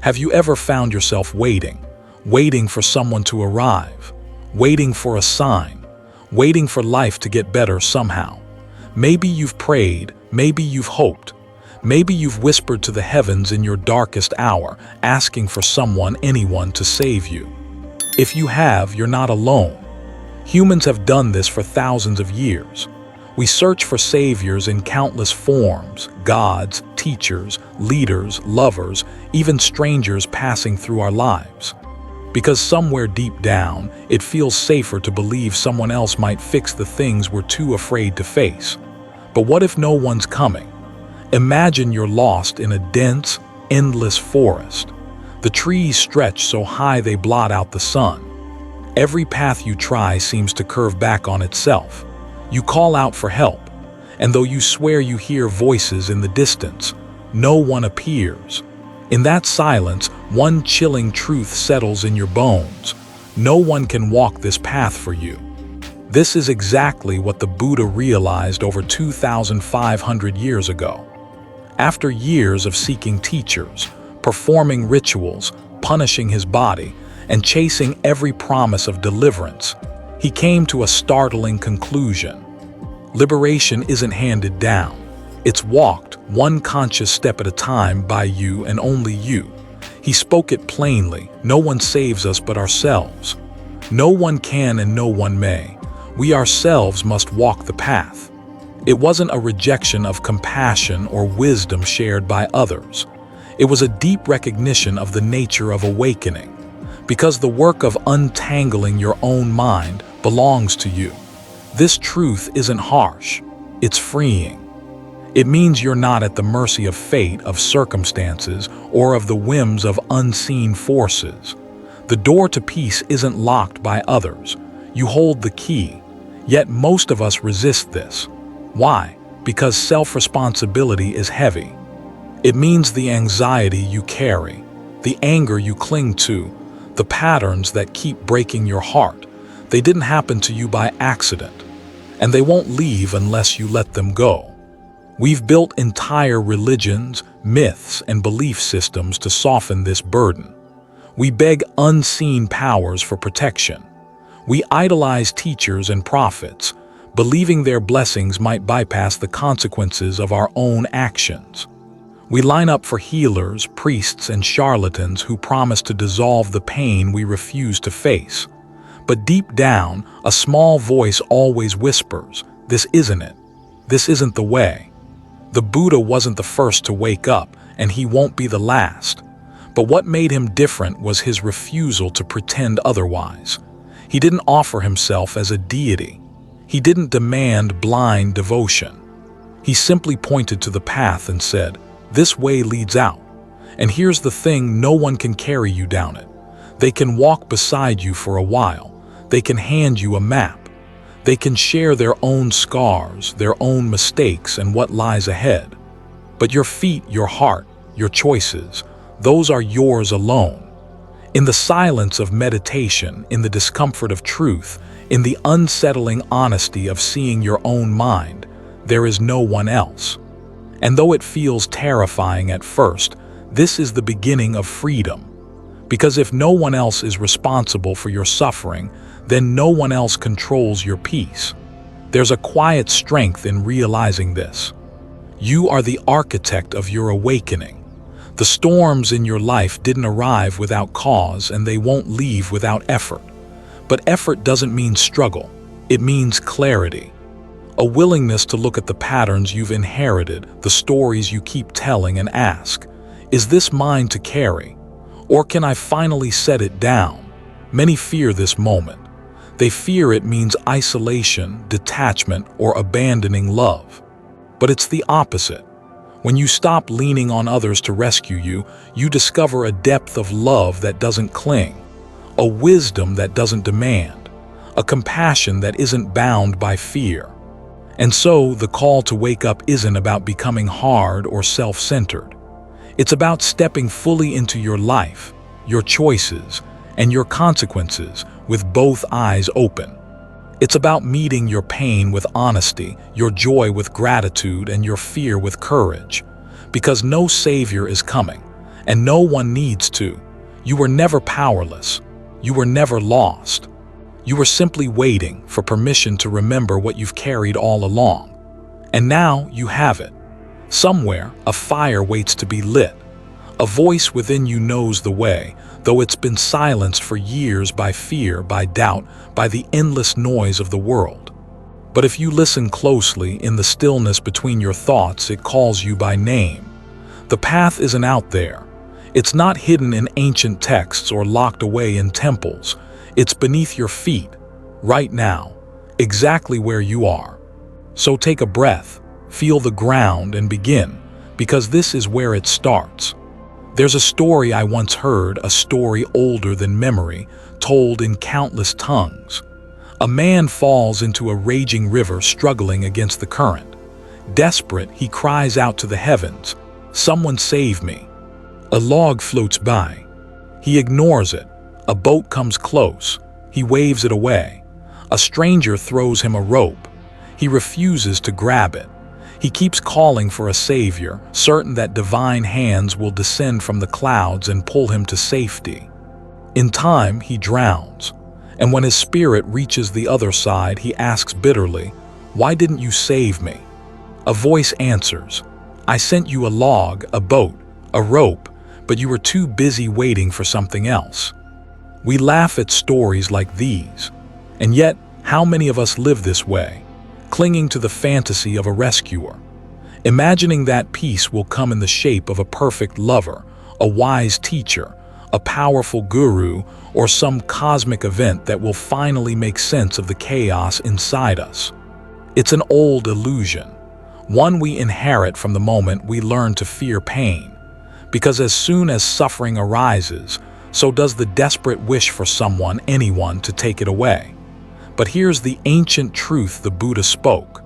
Have you ever found yourself waiting for someone to arrive, waiting for a sign, waiting for life to get better somehow? Maybe you've prayed, maybe you've hoped, maybe you've whispered to the heavens in your darkest hour, asking for anyone to save you. If you have, you're not alone. Humans have done this for thousands of years. We search for saviors in countless forms: gods, teachers, leaders, lovers, even strangers passing through our lives. Because somewhere deep down, it feels safer to believe someone else might fix the things we're too afraid to face. But what if no one's coming? Imagine you're lost in a dense, endless forest. The trees stretch so high they blot out the sun. Every path you try seems to curve back on itself. You call out for help, and though you swear you hear voices in the distance, no one appears. In that silence, one chilling truth settles in your bones: no one can walk this path for you. This is exactly what the Buddha realized over 2,500 years ago. After years of seeking teachers, performing rituals, punishing his body, and chasing every promise of deliverance, he came to a startling conclusion. Liberation isn't handed down. It's walked, one conscious step at a time, by you and only you. He spoke it plainly: no one saves us but ourselves. No one can and no one may. We ourselves must walk the path. It wasn't a rejection of compassion or wisdom shared by others. It was a deep recognition of the nature of awakening. Because the work of untangling your own mind belongs to you. This truth isn't harsh, it's freeing. It means you're not at the mercy of fate, of circumstances, or of the whims of unseen forces. The door to peace isn't locked by others. You hold the key. Yet most of us resist this. Why? Because self-responsibility is heavy. It means the anxiety you carry, the anger you cling to, the patterns that keep breaking your heart. They didn't happen to you by accident, and they won't leave unless you let them go. We've built entire religions, myths, and belief systems to soften this burden. We beg unseen powers for protection. We idolize teachers and prophets, believing their blessings might bypass the consequences of our own actions. We line up for healers, priests, and charlatans who promise to dissolve the pain we refuse to face. But deep down, a small voice always whispers, "This isn't it. This isn't the way." The Buddha wasn't the first to wake up, and he won't be the last. But what made him different was his refusal to pretend otherwise. He didn't offer himself as a deity. He didn't demand blind devotion. He simply pointed to the path and said, "This way leads out. And here's the thing: no one can carry you down it. They can walk beside you for a while. They can hand you a map. They can share their own scars, their own mistakes, and what lies ahead. But your feet, your heart, your choices, those are yours alone." In the silence of meditation, in the discomfort of truth, in the unsettling honesty of seeing your own mind, there is no one else. And though it feels terrifying at first, this is the beginning of freedom. Because if no one else is responsible for your suffering, then no one else controls your peace. There's a quiet strength in realizing this. You are the architect of your awakening. The storms in your life didn't arrive without cause, and they won't leave without effort. But effort doesn't mean struggle. It means clarity. A willingness to look at the patterns you've inherited, the stories you keep telling, and ask, "Is this mine to carry? Or can I finally set it down?" Many fear this moment. They fear it means isolation, detachment, or abandoning love. But it's the opposite. When you stop leaning on others to rescue you, you discover a depth of love that doesn't cling, a wisdom that doesn't demand, a compassion that isn't bound by fear. And so, the call to wake up isn't about becoming hard or self-centered. It's about stepping fully into your life, your choices, and your consequences with both eyes open. It's about meeting your pain with honesty, your joy with gratitude, and your fear with courage. Because no savior is coming, And no one needs to. You were never powerless. You were never lost. You were simply waiting for permission to remember what you've carried all along. And now you have it. Somewhere, a fire waits to be lit. A voice within you knows the way, though it's been silenced for years by fear, by doubt, by the endless noise of the world. But if you listen closely, in the stillness between your thoughts, it calls you by name. The path isn't out there. It's not hidden in ancient texts or locked away in temples. It's beneath your feet, right now, exactly where you are. So take a breath, feel the ground, and begin, because this is where it starts. There's a story I once heard, a story older than memory, told in countless tongues. A man falls into a raging river, struggling against the current. Desperate, he cries out to the heavens, "Someone save me." A log floats by. He ignores it. A boat comes close. He waves it away. A stranger throws him a rope. He refuses to grab it. He keeps calling for a savior, certain that divine hands will descend from the clouds and pull him to safety. In time, he drowns. And when his spirit reaches the other side, he asks bitterly, "Why didn't you save me?" A voice answers, "I sent you a log, a boat, a rope, but you were too busy waiting for something else." We laugh at stories like these. And yet, how many of us live this way, clinging to the fantasy of a rescuer, imagining that peace will come in the shape of a perfect lover, a wise teacher, a powerful guru, or some cosmic event that will finally make sense of the chaos inside us? It's an old illusion, one we inherit from the moment we learn to fear pain. Because as soon as suffering arises, so does the desperate wish for someone, anyone, to take it away. But here's the ancient truth the Buddha spoke.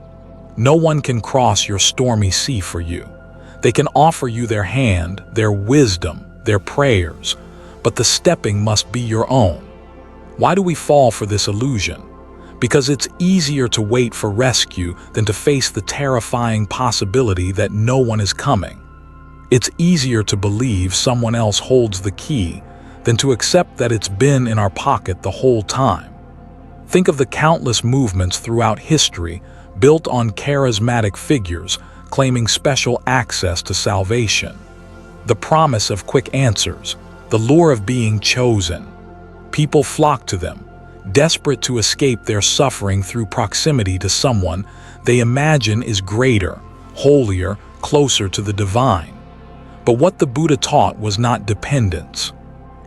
No one can cross your stormy sea for you. They can offer you their hand, their wisdom, their prayers, but the stepping must be your own. Why do we fall for this illusion? Because it's easier to wait for rescue than to face the terrifying possibility that no one is coming. It's easier to believe someone else holds the key than to accept that it's been in our pocket the whole time. Think of the countless movements throughout history built on charismatic figures claiming special access to salvation. The promise of quick answers, the lure of being chosen. People flock to them, desperate to escape their suffering through proximity to someone they imagine is greater, holier, closer to the divine. But what the Buddha taught was not dependence.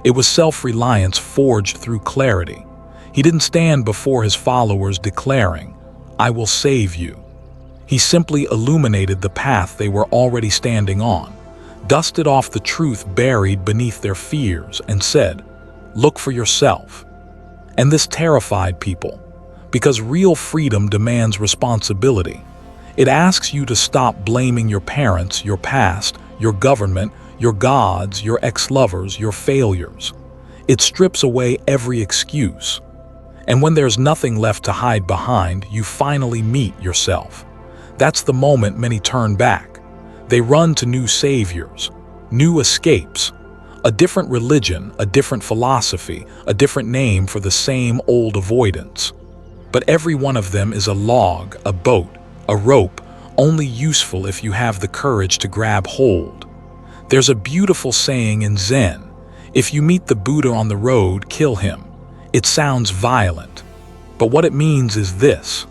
It was self-reliance forged through clarity. He didn't stand before his followers declaring, "I will save you." He simply illuminated the path they were already standing on, dusted off the truth buried beneath their fears, and said, "Look for yourself." And this terrified people, because real freedom demands responsibility. It asks you to stop blaming your parents, your past, your government, your gods, your ex-lovers, your failures. It strips away every excuse. And when there's nothing left to hide behind, you finally meet yourself. That's the moment many turn back. They run to new saviors, new escapes, a different religion, a different philosophy, a different name for the same old avoidance. But every one of them is a log, a boat, a rope, only useful if you have the courage to grab hold. There's a beautiful saying in Zen, if you meet the Buddha on the road, kill him. It sounds violent, but what it means is this: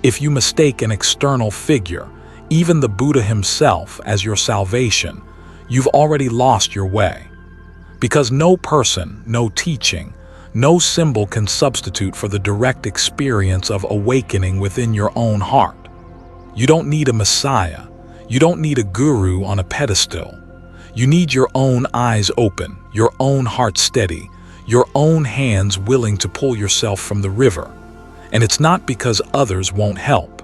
if you mistake an external figure, even the Buddha himself, as your salvation, you've already lost your way. Because no person, no teaching, no symbol can substitute for the direct experience of awakening within your own heart. You don't need a messiah. You don't need a guru on a pedestal. You need your own eyes open, your own heart steady, your own hands willing to pull yourself from the river. And it's not because others won't help.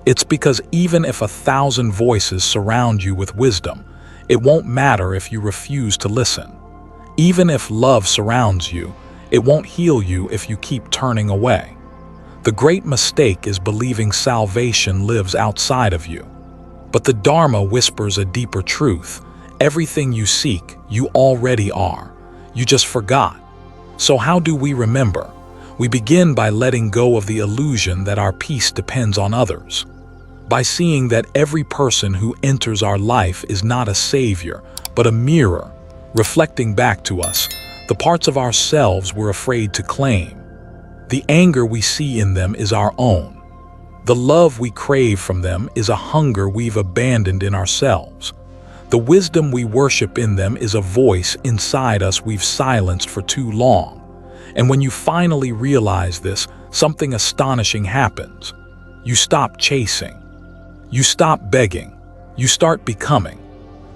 It's because even if 1,000 voices surround you with wisdom, it won't matter if you refuse to listen. Even if love surrounds you, it won't heal you if you keep turning away. The great mistake is believing salvation lives outside of you. But the Dharma whispers a deeper truth. Everything you seek, you already are. You just forgot. So how do we remember? We begin by letting go of the illusion that our peace depends on others. By seeing that every person who enters our life is not a savior, but a mirror, reflecting back to us the parts of ourselves we're afraid to claim. The anger we see in them is our own. The love we crave from them is a hunger we've abandoned in ourselves. The wisdom we worship in them is a voice inside us we've silenced for too long. And when you finally realize this, something astonishing happens. You stop chasing. You stop begging. You start becoming.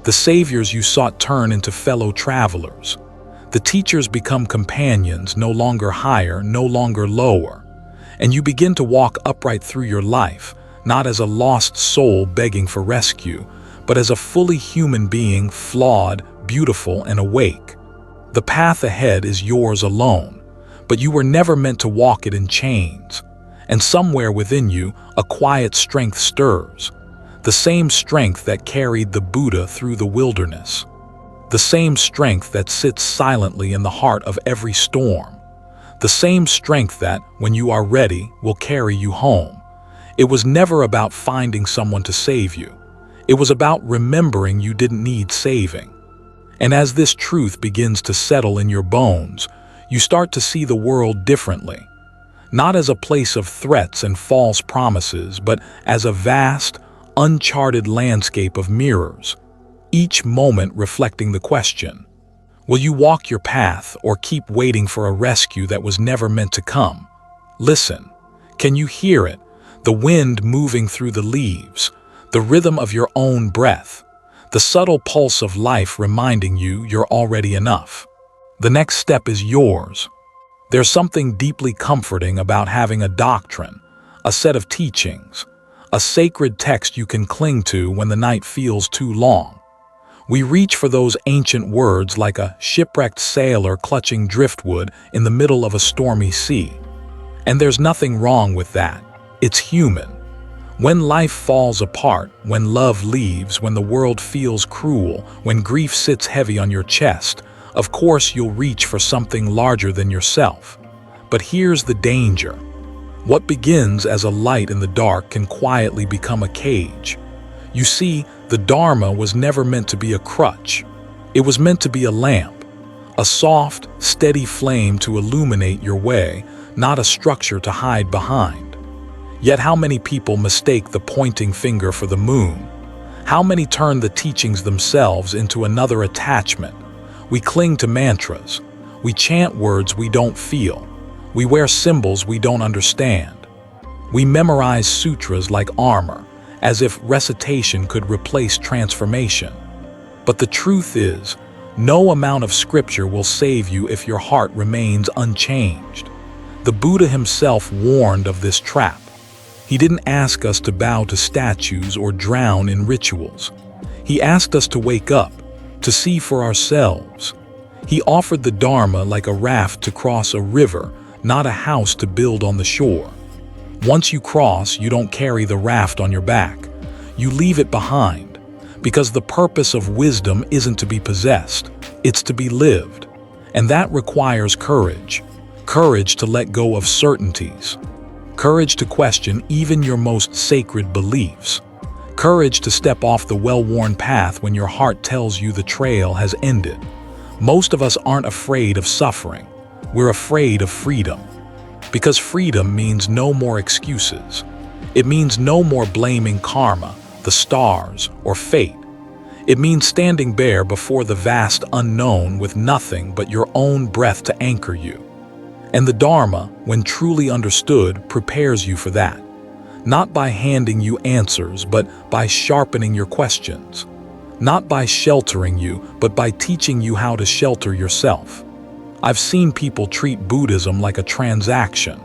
The saviors you sought turn into fellow travelers. The teachers become companions, no longer higher, no longer lower. And you begin to walk upright through your life, not as a lost soul begging for rescue, but as a fully human being, flawed, beautiful, and awake. The path ahead is yours alone, but you were never meant to walk it in chains. And somewhere within you, a quiet strength stirs. The same strength that carried the Buddha through the wilderness. The same strength that sits silently in the heart of every storm. The same strength that, when you are ready, will carry you home. It was never about finding someone to save you. It was about remembering you didn't need saving. And as this truth begins to settle in your bones, you start to see the world differently. Not as a place of threats and false promises, but as a vast, uncharted landscape of mirrors, each moment reflecting the question, will you walk your path or keep waiting for a rescue that was never meant to come? Listen, can you hear it? The wind moving through the leaves, the rhythm of your own breath, the subtle pulse of life reminding you you're already enough. The next step is yours. There's something deeply comforting about having a doctrine, a set of teachings, a sacred text you can cling to when the night feels too long. We reach for those ancient words like a shipwrecked sailor clutching driftwood in the middle of a stormy sea. And there's nothing wrong with that. It's human. When life falls apart, when love leaves, when the world feels cruel, when grief sits heavy on your chest, of course you'll reach for something larger than yourself. But here's the danger. What begins as a light in the dark can quietly become a cage. You see, the Dharma was never meant to be a crutch. It was meant to be a lamp, a soft, steady flame to illuminate your way, not a structure to hide behind. Yet how many people mistake the pointing finger for the moon? How many turn the teachings themselves into another attachment? We cling to mantras. We chant words we don't feel. We wear symbols we don't understand. We memorize sutras like armor, as if recitation could replace transformation. But the truth is, no amount of scripture will save you if your heart remains unchanged. The Buddha himself warned of this trap. He didn't ask us to bow to statues or drown in rituals. He asked us to wake up, to see for ourselves. He offered the Dharma like a raft to cross a river, not a house to build on the shore. Once you cross, you don't carry the raft on your back. You leave it behind, because the purpose of wisdom isn't to be possessed, it's to be lived. And that requires courage. Courage to let go of certainties. Courage to question even your most sacred beliefs. Courage to step off the well-worn path when your heart tells you the trail has ended. Most of us aren't afraid of suffering. We're afraid of freedom. Because freedom means no more excuses. It means no more blaming karma, the stars, or fate. It means standing bare before the vast unknown with nothing but your own breath to anchor you. And the Dharma, when truly understood, prepares you for that. Not by handing you answers, but by sharpening your questions. Not by sheltering you, but by teaching you how to shelter yourself. I've seen people treat Buddhism like a transaction.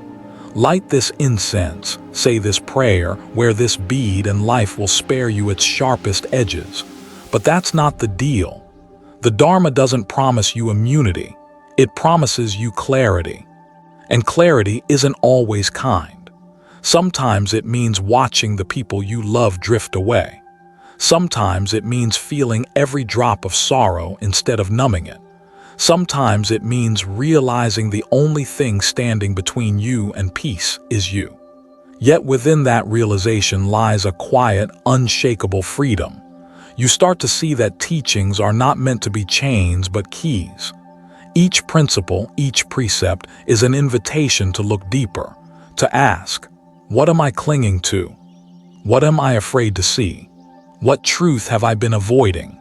Light this incense, say this prayer, wear this bead, and life will spare you its sharpest edges. But that's not the deal. The Dharma doesn't promise you immunity. It promises you clarity. And clarity isn't always kind. Sometimes it means watching the people you love drift away. Sometimes it means feeling every drop of sorrow instead of numbing it. Sometimes it means realizing the only thing standing between you and peace is you. Yet within that realization lies a quiet, unshakable freedom. You start to see that teachings are not meant to be chains but keys. Each principle, each precept is an invitation to look deeper, to ask, what am I clinging to? What am I afraid to see? What truth have I been avoiding?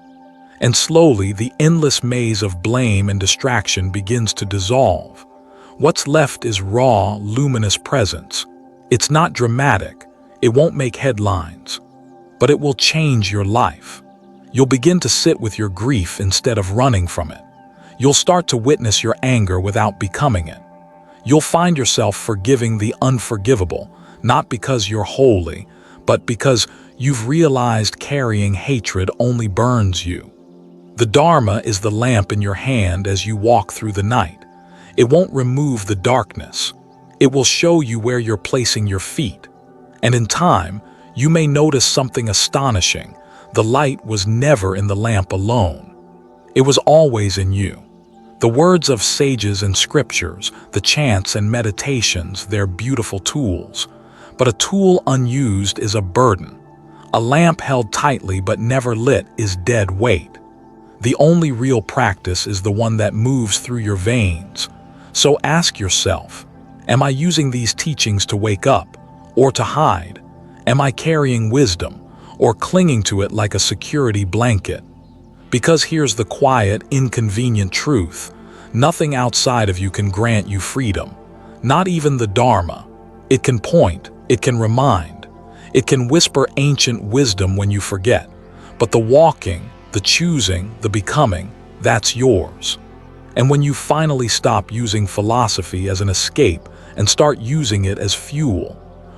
And slowly, the endless maze of blame and distraction begins to dissolve. What's left is raw, luminous presence. It's not dramatic, it won't make headlines, but it will change your life. You'll begin to sit with your grief instead of running from it. You'll start to witness your anger without becoming it. You'll find yourself forgiving the unforgivable, not because you're holy, but because you've realized carrying hatred only burns you. The Dharma is the lamp in your hand as you walk through the night. It won't remove the darkness. It will show you where you're placing your feet. And in time, you may notice something astonishing. The light was never in the lamp alone. It was always in you. The words of sages and scriptures, the chants and meditations, they're beautiful tools. But a tool unused is a burden. A lamp held tightly but never lit is dead weight. The only real practice is the one that moves through your veins. So ask yourself, am I using these teachings to wake up or to hide? Am I carrying wisdom or clinging to it like a security blanket? Because here's the quiet, inconvenient truth. Nothing outside of you can grant you freedom. Not even the Dharma. It can point, it can remind, it can whisper ancient wisdom when you forget. But the walking, the choosing, the becoming, that's yours. And when you finally stop using philosophy as an escape and start using it as fuel,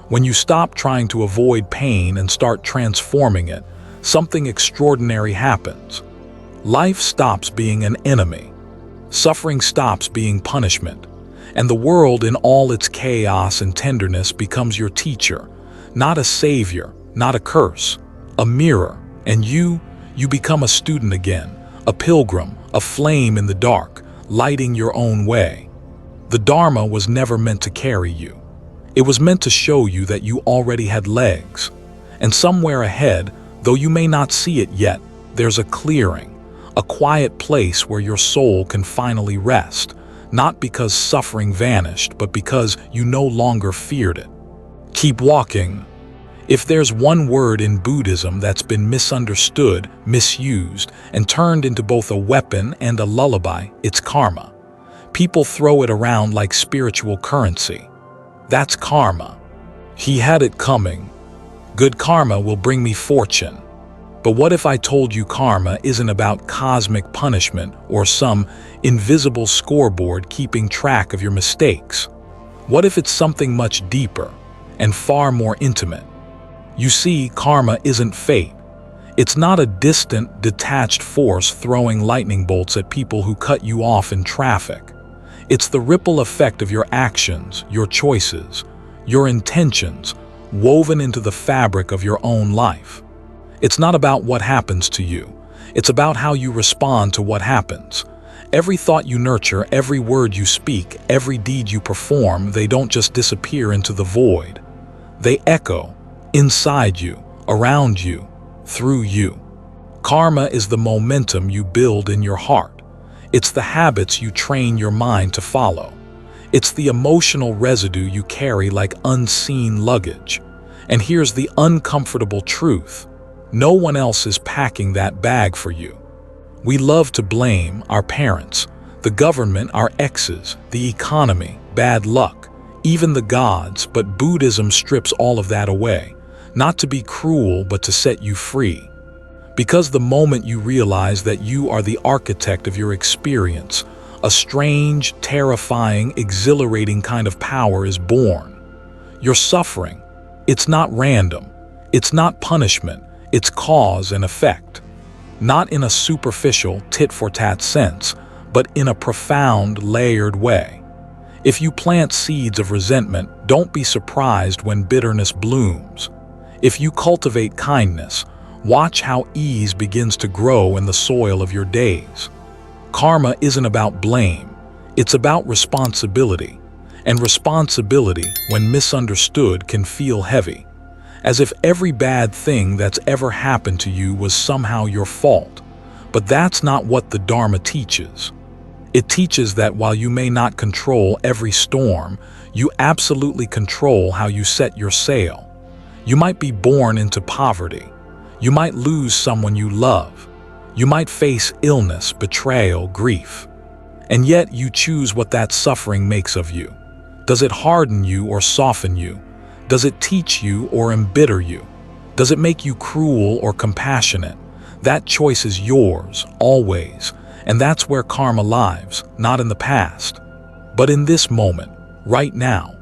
when you stop trying to avoid pain and start transforming it, something extraordinary happens. Life stops being an enemy. Suffering stops being punishment. And the world in all its chaos and tenderness becomes your teacher, not a savior, not a curse, a mirror. And you become a student again, a pilgrim, a flame in the dark, lighting your own way. The Dharma was never meant to carry you. It was meant to show you that you already had legs. And somewhere ahead, though you may not see it yet, there's a clearing, a quiet place where your soul can finally rest, not because suffering vanished, but because you no longer feared it. Keep walking. If there's one word in Buddhism that's been misunderstood, misused, and turned into both a weapon and a lullaby, it's karma. People throw it around like spiritual currency. That's karma. He had it coming. Good karma will bring me fortune. But what if I told you karma isn't about cosmic punishment or some invisible scoreboard keeping track of your mistakes? What if it's something much deeper and far more intimate? You see, karma isn't fate. It's not a distant, detached force throwing lightning bolts at people who cut you off in traffic. It's the ripple effect of your actions, your choices, your intentions, woven into the fabric of your own life. It's not about what happens to you. It's about how you respond to what happens. Every thought you nurture, every word you speak, every deed you perform, they don't just disappear into the void. They echo inside you, around you, through you. Karma is the momentum you build in your heart. It's the habits you train your mind to follow. It's the emotional residue you carry like unseen luggage. And here's the uncomfortable truth. No one else is packing that bag for you. We love to blame our parents, the government, our exes, the economy, bad luck, even the gods, but Buddhism strips all of that away, not to be cruel but to set you free. Because the moment you realize that you are the architect of your experience, a strange, terrifying, exhilarating kind of power is born. Your suffering, it's not random, it's not punishment, it's cause and effect. Not in a superficial, tit-for-tat sense, but in a profound, layered way. If you plant seeds of resentment, don't be surprised when bitterness blooms. If you cultivate kindness, Watch how ease begins to grow in the soil of your days. Karma isn't about blame, it's about responsibility. And responsibility, when misunderstood, can feel heavy, as if every bad thing that's ever happened to you was somehow your fault. But that's not what the Dharma teaches. It teaches that while you may not control every storm, you absolutely control how you set your sail. You might be born into poverty. You might lose someone you love. You might face illness, betrayal, grief. And yet you choose what that suffering makes of you. Does it harden you or soften you? Does it teach you or embitter you? Does it make you cruel or compassionate? That choice is yours, always. And that's where karma lives, not in the past, but in this moment, right now.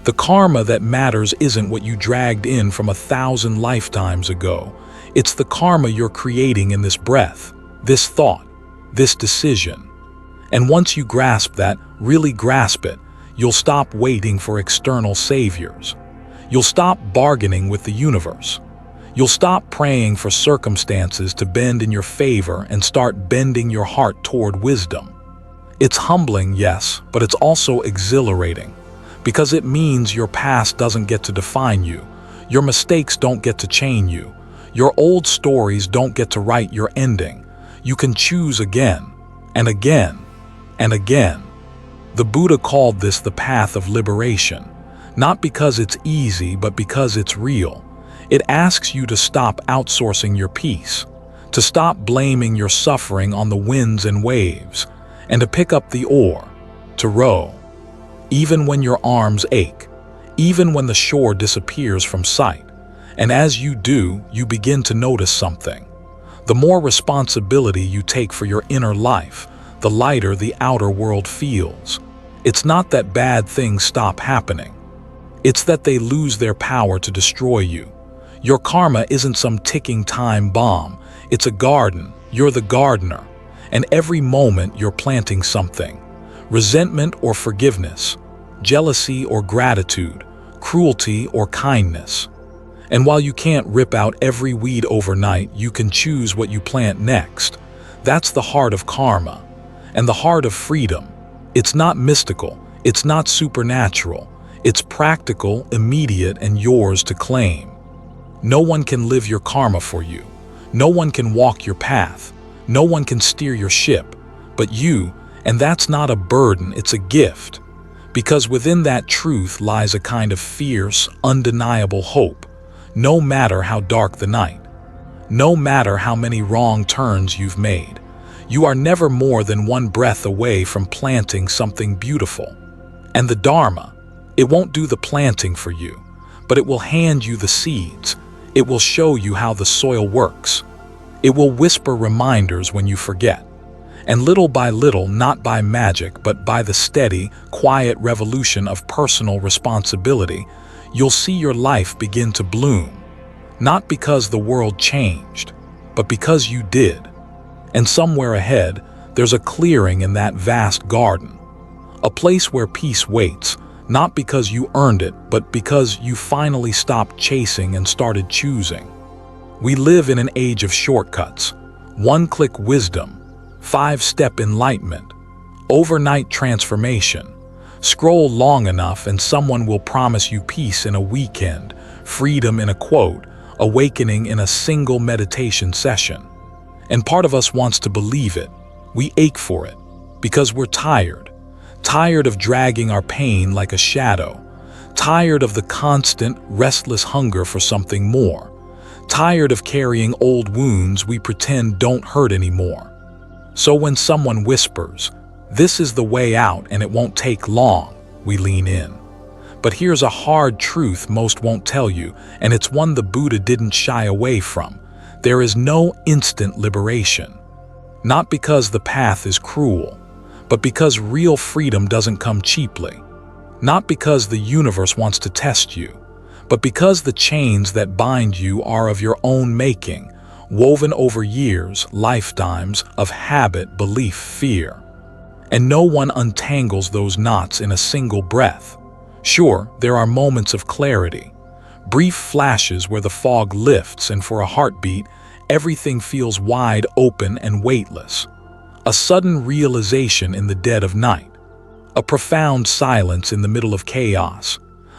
The karma that matters isn't what you dragged in from 1,000 lifetimes ago. It's the karma you're creating in this breath, this thought, this decision. And once you grasp that, really grasp it, you'll stop waiting for external saviors. You'll stop bargaining with the universe. You'll stop praying for circumstances to bend in your favor and start bending your heart toward wisdom. It's humbling, yes, but it's also exhilarating, because it means your past doesn't get to define you. Your mistakes don't get to chain you. Your old stories don't get to write your ending. You can choose again, and again, and again. The Buddha called this the path of liberation, not because it's easy, but because it's real. It asks you to stop outsourcing your peace, to stop blaming your suffering on the winds and waves, and to pick up the oar, to row. Even when your arms ache, even when the shore disappears from sight. And as you do, you begin to notice something. The more responsibility you take for your inner life, the lighter the outer world feels. It's not that bad things stop happening. It's that they lose their power to destroy you. Your karma isn't some ticking time bomb. It's a garden. You're the gardener. And every moment you're planting something. Resentment or forgiveness, jealousy or gratitude, cruelty or kindness. And while you can't rip out every weed overnight, you can choose what you plant next. That's the heart of karma. And the heart of freedom. It's not mystical. It's not supernatural. It's practical, immediate, and yours to claim. No one can live your karma for you. No one can walk your path. No one can steer your ship. But you, and that's not a burden, it's a gift. Because within that truth lies a kind of fierce, undeniable hope. No matter how dark the night. No matter how many wrong turns you've made. You are never more than one breath away from planting something beautiful. And the Dharma, it won't do the planting for you, but it will hand you the seeds. It will show you how the soil works. It will whisper reminders when you forget. And little by little, not by magic, but by the steady, quiet revolution of personal responsibility, you'll see your life begin to bloom. Not because the world changed, but because you did. And somewhere ahead, there's a clearing in that vast garden. A place where peace waits, not because you earned it, but because you finally stopped chasing and started choosing. We live in an age of shortcuts. One-click wisdom, 5-step enlightenment, overnight transformation. Scroll long enough and someone will promise you peace in a weekend, freedom in a quote, awakening in a single meditation session. And part of us wants to believe it. We ache for it because we're tired. Tired of dragging our pain like a shadow. Tired of the constant, restless hunger for something more. Tired of carrying old wounds we pretend don't hurt anymore. So when someone whispers, "This is the way out and it won't take long," we lean in. But here's a hard truth most won't tell you, and it's one the Buddha didn't shy away from. There is no instant liberation. Not because the path is cruel, but because real freedom doesn't come cheaply. Not because the universe wants to test you, but because the chains that bind you are of your own making, woven over years, lifetimes of habit, belief, fear. And no one untangles those knots in a single breath. Sure, there are moments of clarity, brief flashes where the fog lifts, and for a heartbeat, everything feels wide open and weightless. A sudden realization in the dead of night. A profound silence in the middle of chaos.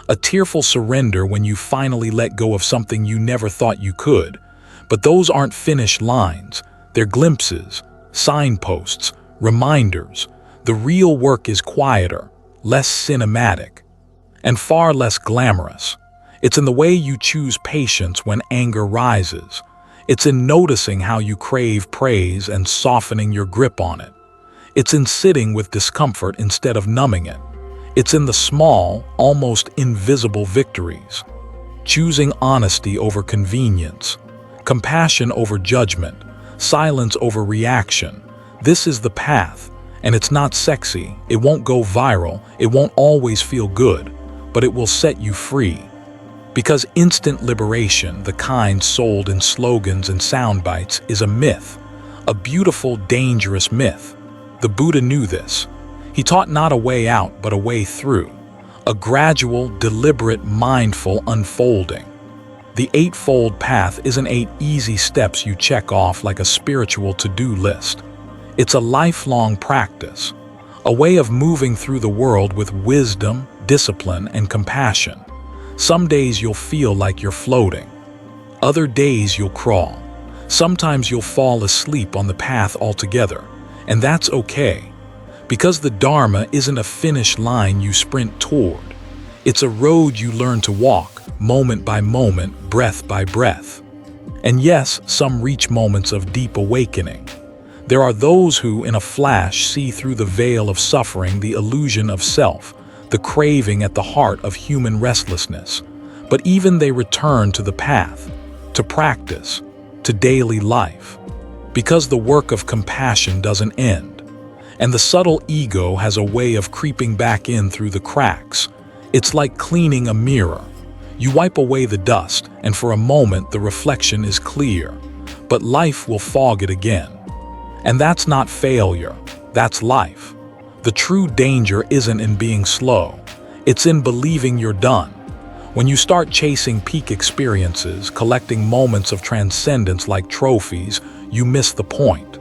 A tearful surrender when you finally let go of something you never thought you could. But those aren't finished lines. They're glimpses, signposts, reminders. The real work is quieter, less cinematic, and far less glamorous. It's in the way you choose patience when anger rises. It's in noticing how you crave praise and softening your grip on it. It's in sitting with discomfort instead of numbing it. It's in the small, almost invisible victories. Choosing honesty over convenience, compassion over judgment, silence over reaction. This is the path, and it's not sexy, it won't go viral, it won't always feel good, but it will set you free. Because instant liberation, the kind sold in slogans and sound bites, is a myth, a beautiful, dangerous myth. The Buddha knew this. He taught not a way out, but a way through, a gradual, deliberate, mindful unfolding. The Eightfold Path isn't 8 easy steps you check off like a spiritual to-do list. It's a lifelong practice, a way of moving through the world with wisdom, discipline, and compassion. Some days you'll feel like you're floating. Other days you'll crawl. Sometimes you'll fall asleep on the path altogether, and that's okay. Because the Dharma isn't a finish line you sprint toward. It's a road you learn to walk, moment by moment, breath by breath. And yes, some reach moments of deep awakening. There are those who, in a flash, see through the veil of suffering the illusion of self, the craving at the heart of human restlessness. But even they return to the path, to practice, to daily life. Because the work of compassion doesn't end. And the subtle ego has a way of creeping back in through the cracks. It's like cleaning a mirror. You wipe away the dust, and for a moment the reflection is clear. But life will fog it again. And that's not failure, that's life. The true danger isn't in being slow. It's in believing you're done. When you start chasing peak experiences, collecting moments of transcendence like trophies, you miss the point.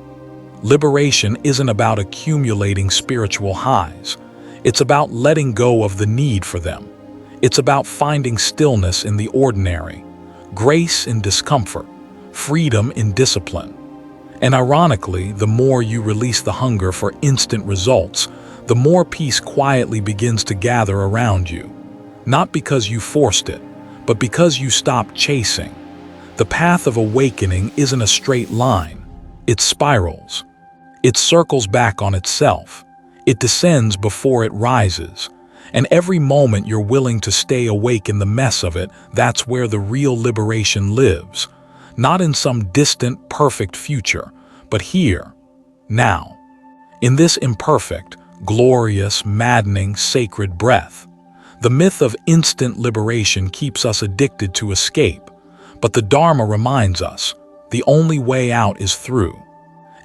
Liberation isn't about accumulating spiritual highs. It's about letting go of the need for them. It's about finding stillness in the ordinary, grace in discomfort, freedom in discipline. And ironically, the more you release the hunger for instant results, the more peace quietly begins to gather around you. Not because you forced it, but because you stopped chasing. The path of awakening isn't a straight line. It spirals. It circles back on itself. It descends before it rises. And every moment you're willing to stay awake in the mess of it, that's where the real liberation lives. Not in some distant, perfect future, but here, now. In this imperfect, glorious, maddening, sacred breath. The myth of instant liberation keeps us addicted to escape, but the Dharma reminds us, the only way out is through.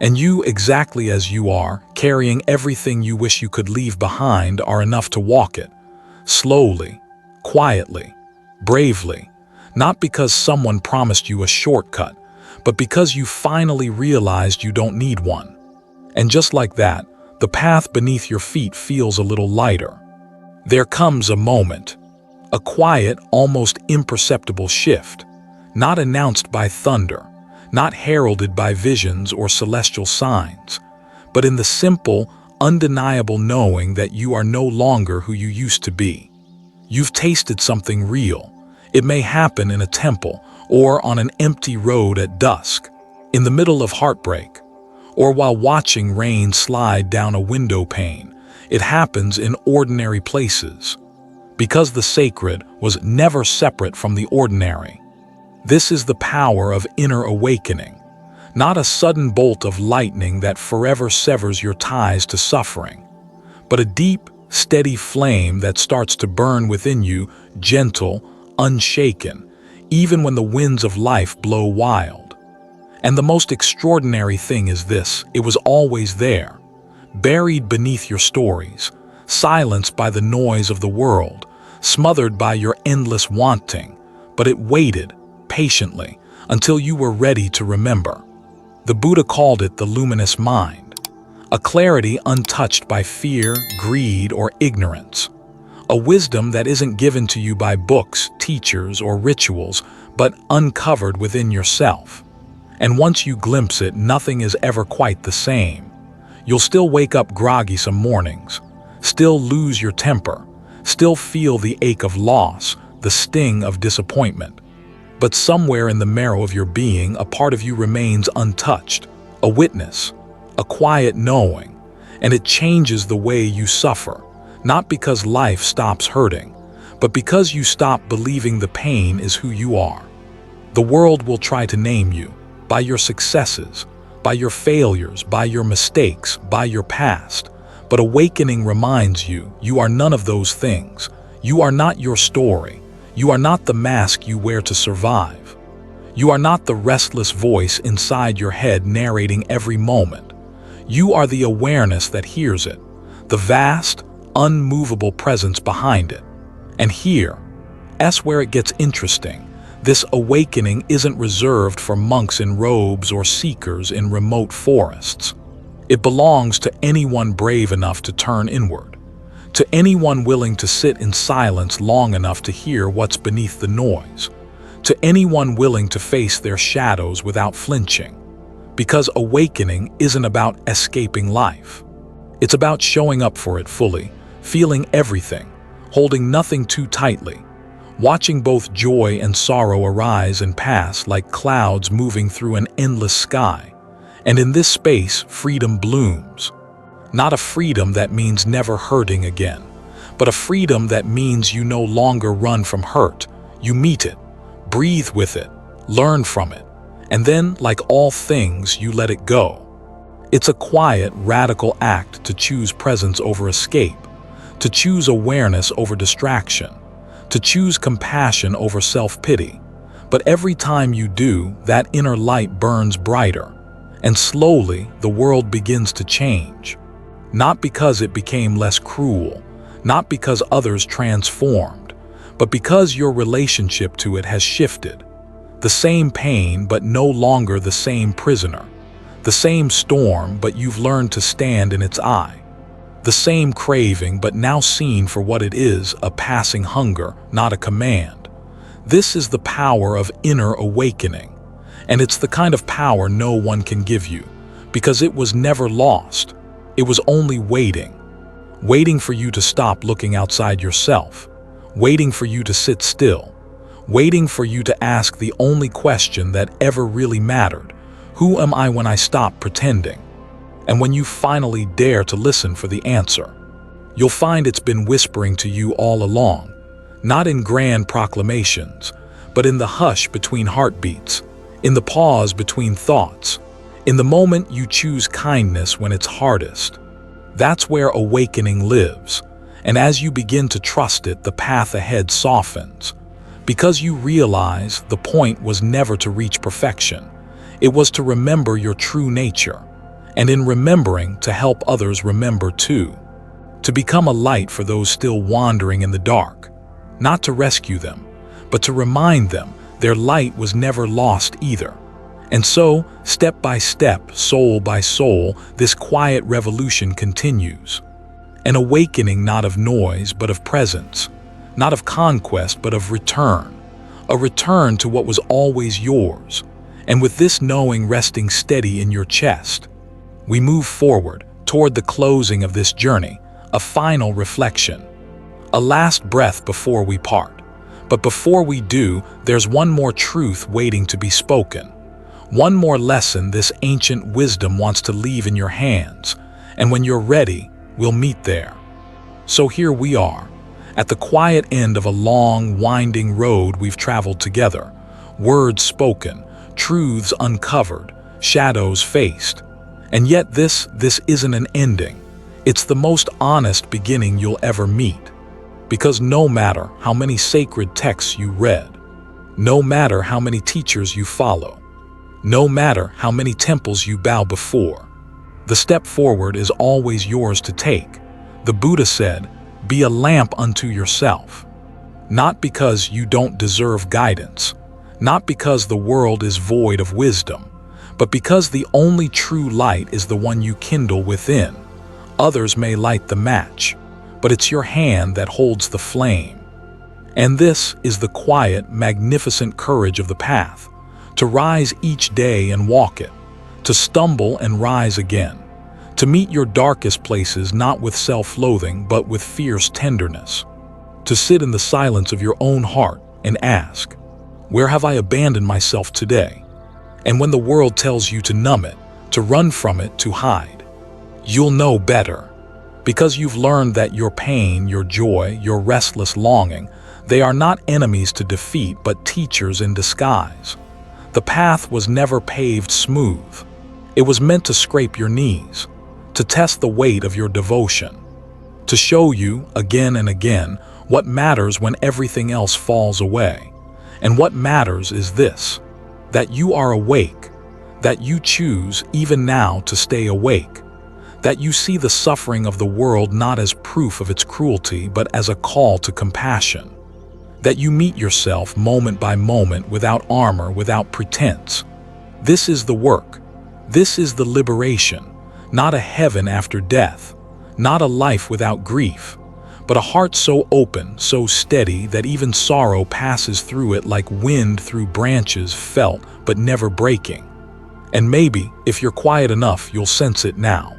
And you, exactly as you are, carrying everything you wish you could leave behind, are enough to walk it. Slowly, quietly, bravely. Not because someone promised you a shortcut, but because you finally realized you don't need one. And just like that, the path beneath your feet feels a little lighter. There comes a moment. A quiet, almost imperceptible shift. Not announced by thunder. Not heralded by visions or celestial signs, but in the simple, undeniable knowing that you are no longer who you used to be. You've tasted something real. It may happen in a temple, or on an empty road at dusk, in the middle of heartbreak, or while watching rain slide down a window pane. It happens in ordinary places, because the sacred was never separate from the ordinary. This is the power of inner awakening, not a sudden bolt of lightning that forever severs your ties to suffering, but a deep, steady flame that starts to burn within you, gentle, unshaken, even when the winds of life blow wild. And the most extraordinary thing is this: it was always there, buried beneath your stories, silenced by the noise of the world, smothered by your endless wanting, but it waited, patiently, until you were ready to remember. The Buddha called it the luminous mind, a clarity untouched by fear, greed, or ignorance, a wisdom that isn't given to you by books, teachers, or rituals, but uncovered within yourself. And once you glimpse it, nothing is ever quite the same. You'll still wake up groggy some mornings, still lose your temper, still feel the ache of loss, the sting of disappointment. But somewhere in the marrow of your being, a part of you remains untouched, a witness, a quiet knowing, and it changes the way you suffer, not because life stops hurting, but because you stop believing the pain is who you are. The world will try to name you by your successes, by your failures, by your mistakes, by your past. But awakening reminds you, you are none of those things. You are not your story. You are not the mask you wear to survive. You are not the restless voice inside your head narrating every moment. You are the awareness that hears it, the vast, unmovable presence behind it. And here's where it gets interesting. This awakening isn't reserved for monks in robes or seekers in remote forests. It belongs to anyone brave enough to turn inward, to anyone willing to sit in silence long enough to hear what's beneath the noise, to anyone willing to face their shadows without flinching. Because awakening isn't about escaping life. It's about showing up for it fully, feeling everything, holding nothing too tightly, watching both joy and sorrow arise and pass like clouds moving through an endless sky. And in this space, freedom blooms. Not a freedom that means never hurting again, but a freedom that means you no longer run from hurt. You meet it, breathe with it, learn from it, and then, like all things, you let it go. It's a quiet, radical act to choose presence over escape, to choose awareness over distraction, to choose compassion over self-pity. But every time you do, that inner light burns brighter, and slowly the world begins to change. Not because it became less cruel, not because others transformed, but because your relationship to it has shifted. The same pain, but no longer the same prisoner. The same storm, but you've learned to stand in its eye. The same craving, but now seen for what it is, a passing hunger, not a command. This is the power of inner awakening. And it's the kind of power no one can give you, because it was never lost. It was only waiting. Waiting for you to stop looking outside yourself. Waiting for you to sit still. Waiting for you to ask the only question that ever really mattered. Who am I when I stop pretending? And when you finally dare to listen for the answer, you'll find it's been whispering to you all along, not in grand proclamations, but in the hush between heartbeats, in the pause between thoughts, in the moment you choose kindness when it's hardest. That's where awakening lives, and as you begin to trust it, the path ahead softens, because you realize the point was never to reach perfection. It was to remember your true nature, and in remembering, to help others remember too. To become a light for those still wandering in the dark. Not to rescue them, but to remind them their light was never lost either. And so, step by step, soul by soul, this quiet revolution continues. An awakening not of noise, but of presence. Not of conquest, but of return. A return to what was always yours. And with this knowing resting steady in your chest, we move forward toward the closing of this journey, a final reflection, a last breath before we part. But before we do, there's one more truth waiting to be spoken. One more lesson this ancient wisdom wants to leave in your hands. And when you're ready, we'll meet there. So here we are, at the quiet end of a long, winding road we've traveled together. Words spoken, truths uncovered, shadows faced. And yet this isn't an ending. It's the most honest beginning you'll ever meet. Because no matter how many sacred texts you read, no matter how many teachers you follow, no matter how many temples you bow before, the step forward is always yours to take. The Buddha said, "Be a lamp unto yourself." Not because you don't deserve guidance, not because the world is void of wisdom, but because the only true light is the one you kindle within. Others may light the match, but it's your hand that holds the flame. And this is the quiet, magnificent courage of the path, to rise each day and walk it, to stumble and rise again, to meet your darkest places not with self-loathing but with fierce tenderness, to sit in the silence of your own heart and ask, where have I abandoned myself today? And when the world tells you to numb it, to run from it, to hide, you'll know better, because you've learned that your pain, your joy, your restless longing, they are not enemies to defeat but teachers in disguise. The path was never paved smooth. It was meant to scrape your knees, to test the weight of your devotion, to show you, again and again, what matters when everything else falls away. And what matters is this, that you are awake, that you choose even now to stay awake, that you see the suffering of the world not as proof of its cruelty but as a call to compassion, that you meet yourself moment by moment without armor, without pretense. This is the work. This is the liberation, not a heaven after death, not a life without grief, but a heart so open, so steady that even sorrow passes through it like wind through branches felt but never breaking. And maybe, if you're quiet enough, you'll sense it now.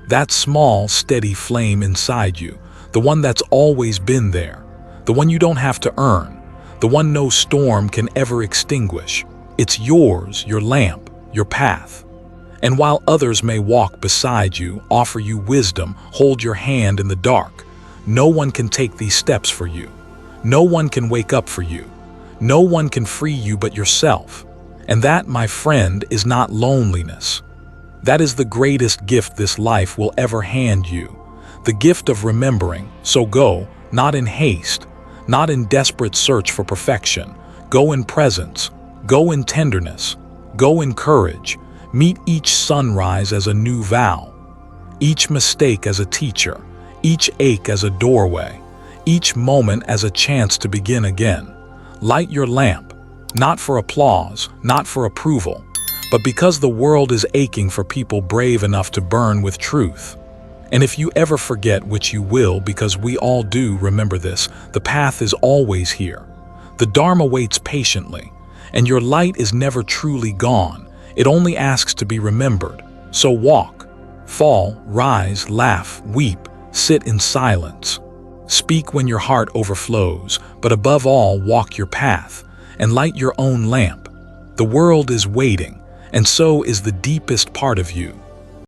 That small, steady flame inside you, the one that's always been there, the one you don't have to earn, the one no storm can ever extinguish. It's yours, your lamp, your path. And while others may walk beside you, offer you wisdom, hold your hand in the dark, no one can take these steps for you. No one can wake up for you. No one can free you but yourself. And that, my friend, is not loneliness. That is the greatest gift this life will ever hand you, the gift of remembering. So go, not in haste, not in desperate search for perfection. Go in presence, go in tenderness, go in courage. Meet each sunrise as a new vow, each mistake as a teacher, each ache as a doorway, each moment as a chance to begin again. Light your lamp, not for applause, not for approval, but because the world is aching for people brave enough to burn with truth. And if you ever forget, which you will because we all do, remember this, the path is always here. The Dharma waits patiently, and your light is never truly gone. It only asks to be remembered. So walk, fall, rise, laugh, weep, sit in silence. Speak when your heart overflows, but above all, walk your path and light your own lamp. The world is waiting, and so is the deepest part of you,